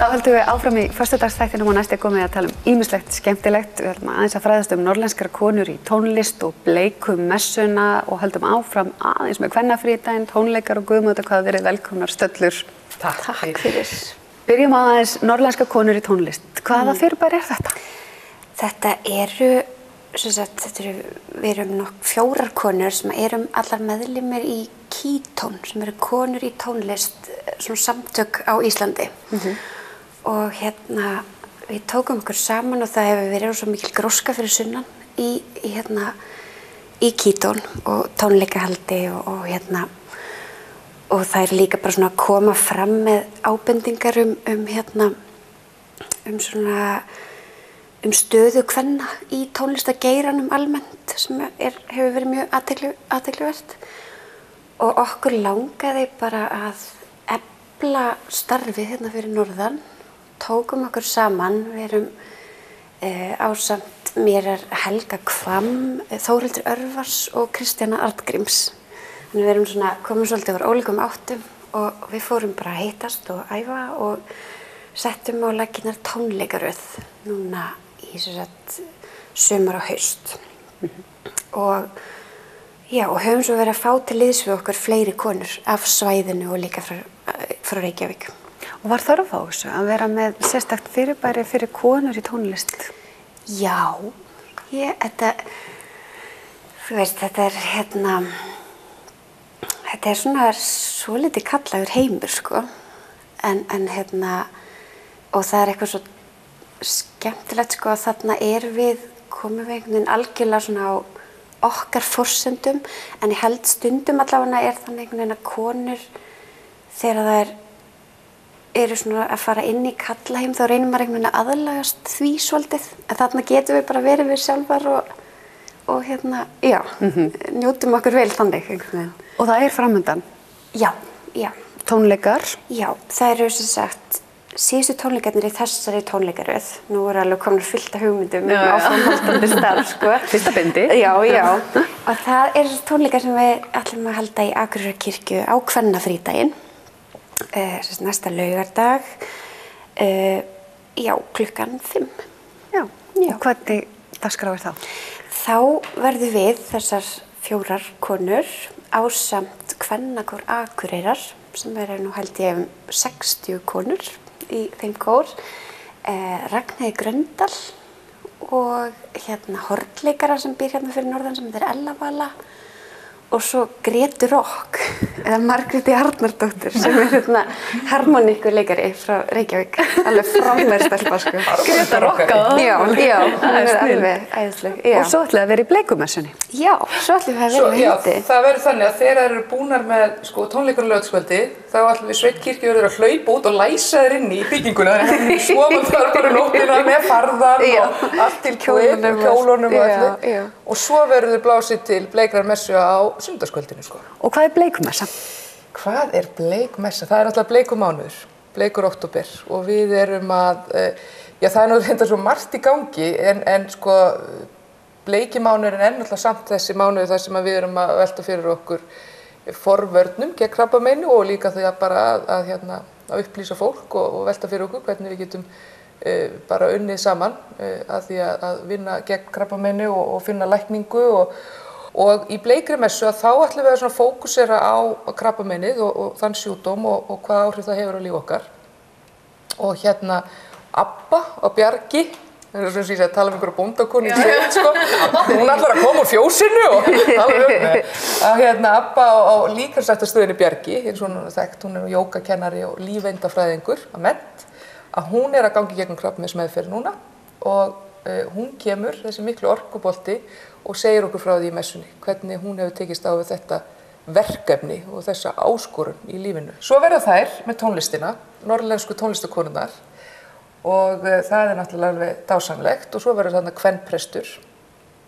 Þá höldum við áfram í föstudagsþættinum og næst komið að tala ýmislegt skemmtilegt. Við höldum aðeins að fræðast norðlenskar konur í tónlist og bleikum messuna og höldum áfram aðeins með kvennafrídaginn, tónleikar og guðmóta hvað verið velkomnar stöllur. Takk fyrir. Byrjum aðeins norðlenskar konur í tónlist. Hvaða fyrirbæri þetta? Þetta eru, við erum nokk 4 konur sem erum allar meðlimir í Kítón, sem eru konur í tónlist, svona samtök á Íslandi. Og við tókum okkur saman og það hefur verið svo mikil gróska fyrir sunnan í Kítón og tónleikahaldi og það er líka bara svona að koma fram með ábendingar um stöðu kvenna í tónlistageiranum almennt sem hefur verið mjög athyglivert og okkur langaði bara að efla starfið hérna fyrir norðan, tókum okkur saman, við erum ásamt mér Helga Kvamm, Þórhildur Örvars og Kristjana Arngríms. Þannig við erum komin svolítið úr ólíkum áttum og við fórum bara að hittast og æfa og settum á laggirnar tónleikaröð núna í sumar og haust. Og höfum svo verið að fá til liðs við okkur fleiri konur af svæðinu og líka frá Reykjavík. Og var þörf á þessu að vera með sérstakt fyrirbæri fyrir konur í tónlist? Já, þetta er svona svolítið kallaður heimur, en og það er eitthvað svo skemmtilegt, að þarna komum við einhvern veginn algjörlega svona á okkar forsendum, en ég held stundum allavega þannig einhvern veginn að konur, þegar þær eru svona að fara inn í karlaheim, þá reynir maður einhvern veginn að aðlagast því svolítið, en þarna getum við bara verið við sjálfar og njótum okkur vel þannig einhvern veginn. Og það er framundan? Já. Tónleikar? Já, það eru síðustu tónleikarnir í þessari tónleikaröð. Nú voru alveg komnar fullt af hugmyndum áframhaldandi starf, Fyrsta bindi. Já. Og það er tónleikar sem við ætlum að halda í Akureyrarkirkju á kvennafrídaginn. Næsta laugardag, klukkan 5. Já. Og hvernig dagskrá þá? Þá verðum við þessar 4 konur ásamt kvennakór Akureyrar, sem nú held ég 60 konur í þeim kór, Ragnheiður Gröndal og hornleikara sem býr hérna fyrir norðan sem Ella Vala og svo Grétu Rock eða Margréti Arnardóttir sem harmoníkuleikari frá Reykjavík, alveg frábær stelpa. Gréta Rock á það? Já, hún er alveg æðisleg. Og svo ætlum við að vera í bleikumessunni? Já, svo ætlum við að vera í hindi. Það verður þannig að þegar þeir eru búnar með tónleikar og laugardagskvöldi, þá ætlum við Sveitkirkju að hlaupa út og læsa þeir inn í bygginguna. Svo maður þarf bara nóttina með farðan og allt til kjólunum og öllu. Og svo verður blásið til bleikrar messu á sunnudagskvöldinu. Og hvað er bleikumessa? Hvað er bleikmessa? Það er náttúrulega bleikumánuður, bleikur október og við erum það er náttúrulega svo margt í gangi en bleikimánuðurinn er náttúrulega samt þessi mánuður þar sem við erum að velta fyrir okkur forvörnum gegn krabbameini og líka því bara að upplýsa fólk og velta fyrir okkur hvernig við getum bara unnið saman að því að vinna gegn krabbameini og finna lækningu og í bleikri messu þá ætlum við að fókusera á krabbameinið og þann sjúkdóm og hvað áhrif það hefur á líf okkar. Og Abba á Bjargi, það er sem ég að tala um einhverja bóndakonu í sveit, hún ætlar að koma úr fjósinu og tala um Abba á líkamsræktarstöðinni Bjargi, eins og hún er þekkt, hún er jógakennari og lífeindafræðingur að mennt, að hún er að gangi gegnum krabbameinsmeðferð núna og hún kemur, þessi miklu orkubolti, og segir okkur frá því í messunni, hvernig hún hefur tekist á við þetta verkefni og þessa áskorun í lífinu. Svo verða þær með tónlistina, norðlensku tónlistakonurnar, og það er náttúrulega alveg dásamlegt og svo verður þarna kvenprestur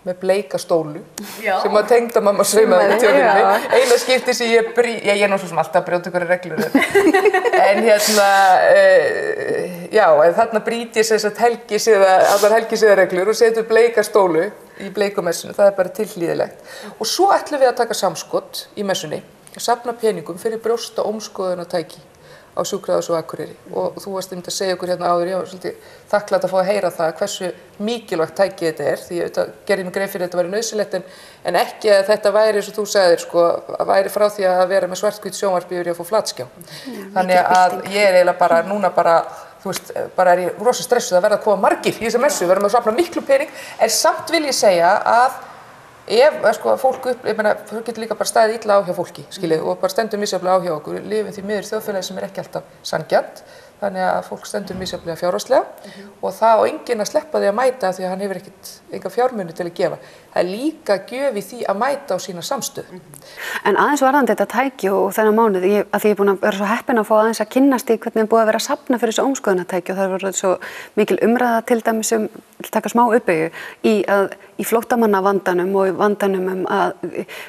með bleika stólu sem að tengdamamma sveimaði með tjöldinni. Eina skipti sem ég er nú svo sem alltaf að brjóta ykkur reglur en en þarna brýt ég allar helgisiðareglur og setur bleika stólu í bleikumessinu, það er bara tilhlýðilegt. Og svo ætlum við að taka samskot í messunni og safna peningum fyrir brjósta ómskoðunartæki á sjúkrahúsi á Akureyri og þú varst að segja okkur hérna áður, ég var svolítið þakklátt að fá að heyra það hversu mikilvægt tæki þetta því þetta gerði mig grein fyrir þetta væri nauðsynlegt en ekki að þetta væri eins og þú sagðir sko, að væri frá því að vera með svarthvítt sjónvarp yfir í að fá flatskjá. Þannig að ég eiginlega bara, núna bara, þú veist, bara ég rosa stressuð að verða að koma margir í þessa messu, verðum að safna miklu pening, en samt vil ég segja að ef sko, fólk ég meina, þú getur líka bara staðið illa á hjá fólki, skiljið, og bara stendur misjafnlega á hjá okkur, lifum því miður þjóðfélagi sem ekki alltaf sanngjarnt, þannig að fólk stendur misjafnlega fjárhagslega og það á enginn að sleppa því að mæta því að hann hefur enga fjármuni til að gefa. Það er líka gjöf í því að mæta á sína samstöðu. En aðeins varðandi þetta tæki og þennan mánuð, að því ég er búin að vera svo heppin að fá aðeins að kynnast í hvernig er búið að vera að safna fyrir þessu ómskoðunartæki og það er verið svo mikil umræða til dæmis taka smá uppbyggju í flóttamannavandanum og í vandanum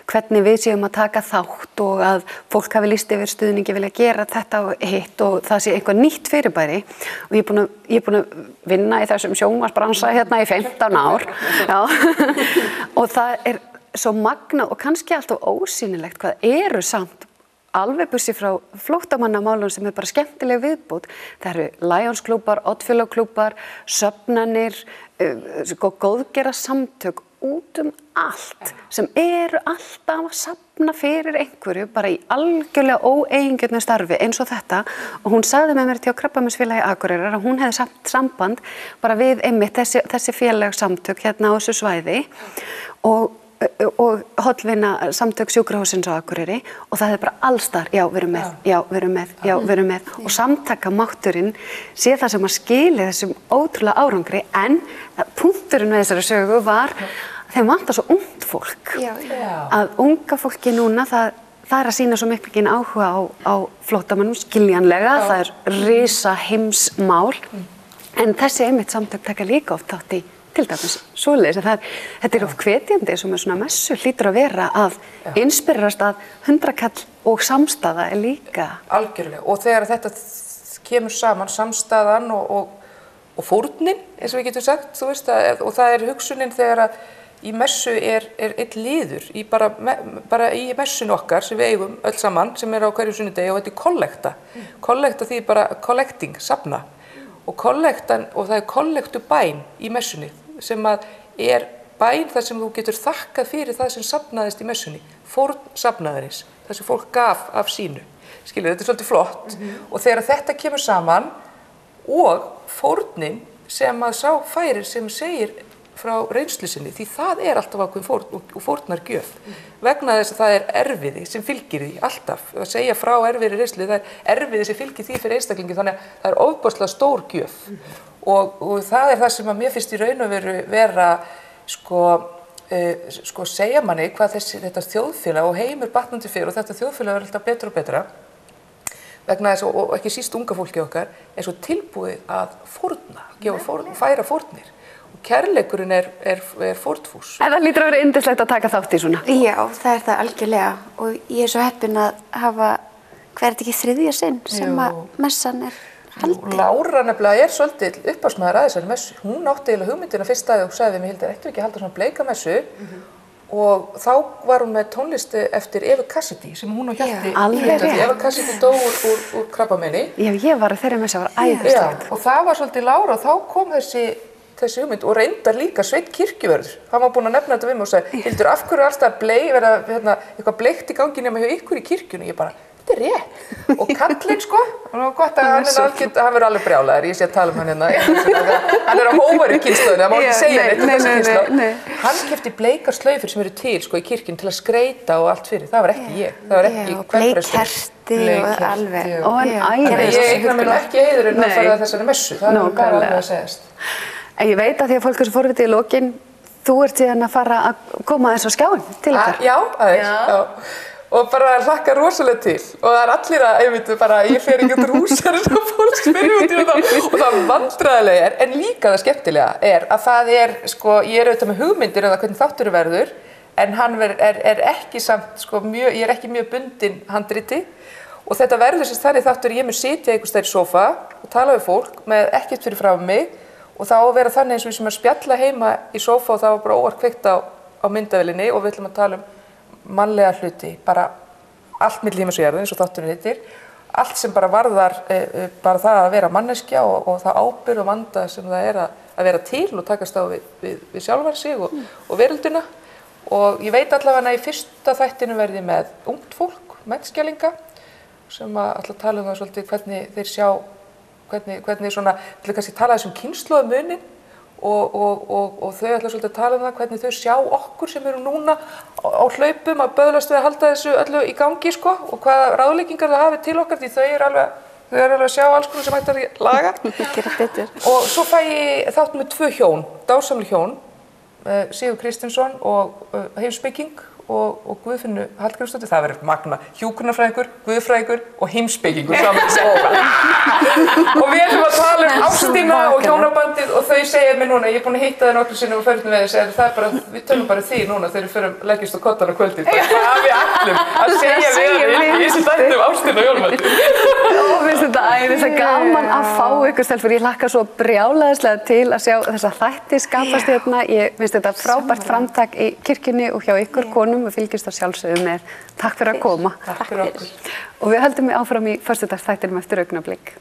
hvernig við séum að taka þátt og að fólk hafi lýst yfir stuðningi vilja gera þetta og hitt og það sé eitthvað nýtt fyrirbæri og ég er búin að vinna í þessum sjónvarpsbransa hérna í 15 ár. Og það er svo magnað og kannski alltaf ósýnilegt hvað eru samt alveg burtséð frá flóttamannamálum sem bara skemmtileg viðbót. Það eru Lions-klúbbar, Oddfellow-klúbbar, söfnanir, góðgerðarsamtök út allt sem eru alltaf að safna fyrir einhverju bara í algjörlega óeigingjörnu starfi eins og þetta og hún sagði með mér hjá Krabbameinsfélagi Akureyrar að hún hefði samt samband bara við einmitt þessi félagssamtök hérna á þessu svæði og hollvina samtök sjúkrahússins á Akureyri og það er bara allstar, já, við erum með og samtakamátturinn sé það sem að skili þessum ótrúlega árangri en punkturinn með þessari sögu var þeim vantar svo ungt fólk að unga fólki núna það er að sýna svo mikilvægin áhuga á flóttamönnum skiljanlega, það er risa heimsmál en þessi einmitt samtök taka líka oft þátt í til dæmis svoleiðis að þetta er of hvetjandi sem er svona messu hlýtur að vera að inspirerast að 100 kall og samstaða er líka. Algjörlega og þegar þetta kemur saman samstaðan og fórnin eins og við getum sagt þú veist og það er hugsunin þegar að í messu er einn liður í bara í messun okkar sem við eigum öll saman sem er á hverju sunnudegi og þetta er kollekta því bara collecting, safna og kollektan og það er kollektubæn í messunni sem að er bæn þar sem þú getur þakkað fyrir það sem safnaðist í messunni, fórn safnaðarins, það sem fólk gaf af sínu. Skilur, þetta er svolítið flott og þegar þetta kemur saman og fórnin sem að sá færir sem segir frá reynslu sinni, því það er alltaf ákveðin fórn og fórnargjöf vegna þess að það er erfiði sem fylgir því alltaf, að segja frá erfiðri reynslu, það er erfiði sem fylgir því fyrir einstaklingi þannig að það er ofboðslega stór gjöf og það er það sem að mér finnst í raun og veru vera sko segja manni hvað þetta þjóðfélag og heimur batnandi fyrir og þetta þjóðfélag er alltaf betra og betra vegna þess og ekki síst unga fólki okkar er svo tilbúið að fórna, færa fórnir kærleikurinn er fórnfús. En það lítur að vera yndislegt að taka þátt í svona. Já, það er það algjörlega og ég er svo heppin að hafa hvert ekki þriðja sinn sem að messan er haldin. Lára nefnilega er svolítið upphafsmaður að þessari messu. Hún átti eiginlega hugmyndina fyrst að og sagði við mig, Hildur, ættum við ekki að halda svona bleika messu og þá var hún með tónlisti eftir Evu Cassidy sem hún og Hjalti. Eva Cassidy dó úr krabbameini. Já, ég var þeirra messu var æðislegt. Og það var svolítið Lára og þá kom þessi hugmynd og reyndar líka Sveinn kirkjuvörður. Hann var búinn að nefna þetta við mig og sagði, Hildur, af hverju er alltaf vera eitthvað bleikt í gangi nema hjá ykkur í kirkjunni? Ég bara, þetta er rétt. Og kallinn sko, og gott að hann verður alveg brjálaður, ég sé að tala um hann hérna. Hann er á hóvari kynslóðinu, það má ekki segja neitt um þessi kynslóð. Hann keypti bleikar slaufur sem eru til sko í kirkjunni til að skreyta og allt fyrir. Það var ekki ég. Það var ekki bleikkerti og alveg. Ég eigna mér ekki heiðurinn að fara þessari messu. Það er bara að segjast. En ég veit að því að fólk er svo forvitið í lokin, þú ert síðan að fara að koma þess á skjáin til ykkar. Já, aðeins. Og bara hlakka rosalega til. Og það er allir að, ég fer ekki út úr húsar eins og fólk spyrir út í þetta. Og það vandræðilega en líka það skemmtilega að það sko, ég er auðvitað með hugmyndir það hvernig þáttur verður, en hann er ekki samt, sko, ég er ekki mjög bundin handriti. Og þetta verður sem þannig þáttur, ég mun sitja einhvers staðar í sófa og tala við fólk með ekkert fyrir frá mig. Og það á að vera þannig eins og við sem að spjalla heima í sófa og það var bara óvart kveikt á myndavélinni og við ætlum að tala um mannlega hluti, bara allt milli himins og jarðar eins og þátturinn heitir, allt sem bara varðar bara það að vera manneskja og það ábyrgð og vanda sem það er að vera til og takast á við sjálfan sig og veröldina. Og ég veit allavega í fyrsta þættinu verði með ungt fólk, mennskjælinga, sem ætla að tala það svolítið hvernig þeir sjá, hvernig svona, til að kannski tala þessum kynslóðamunin og þau ætla svolítið að tala það hvernig þau sjá okkur sem eru núna á hlaupum að böðlast við að halda þessu öllu í gangi sko og hvaða ráðleggingar það hafi til okkar því þau eru alveg að sjá alls konar sem hægt að laga. Gera betur. Og svo fæ ég þátt með 2 hjón, dásamleg hjón, Sigur Kristinsson og heimspeking og Guðfinnu Hallgrímsdóttir, það verður magna, hjúkrunarfræðingur, guðfræðingur og heimspekingur saman og við ætlum að tala ástina og hjónabandið og þau segja mér núna, ég er búin að hitta þau nokkru sinnum og förnum við þess að við tölum bara því núna þegar við förum leggjast á kottan á kvöldið, það er við allum að segja við í þessu dættum ástina og hjónabandið. Og finnst þetta æðislega gaman að fá ykkur stelpur, ég hlakka svo brjálæðislega til að sjá þessa þætti skapast hérna, ég finnst þetta frábært framtak í kirkjunni og hjá ykkur konum og fylgjumst að sjálfsögðu með. Takk fyrir að koma. Takk fyrir okkur. Og við höldum áfram í föstudagsþættinum eftir augnablik.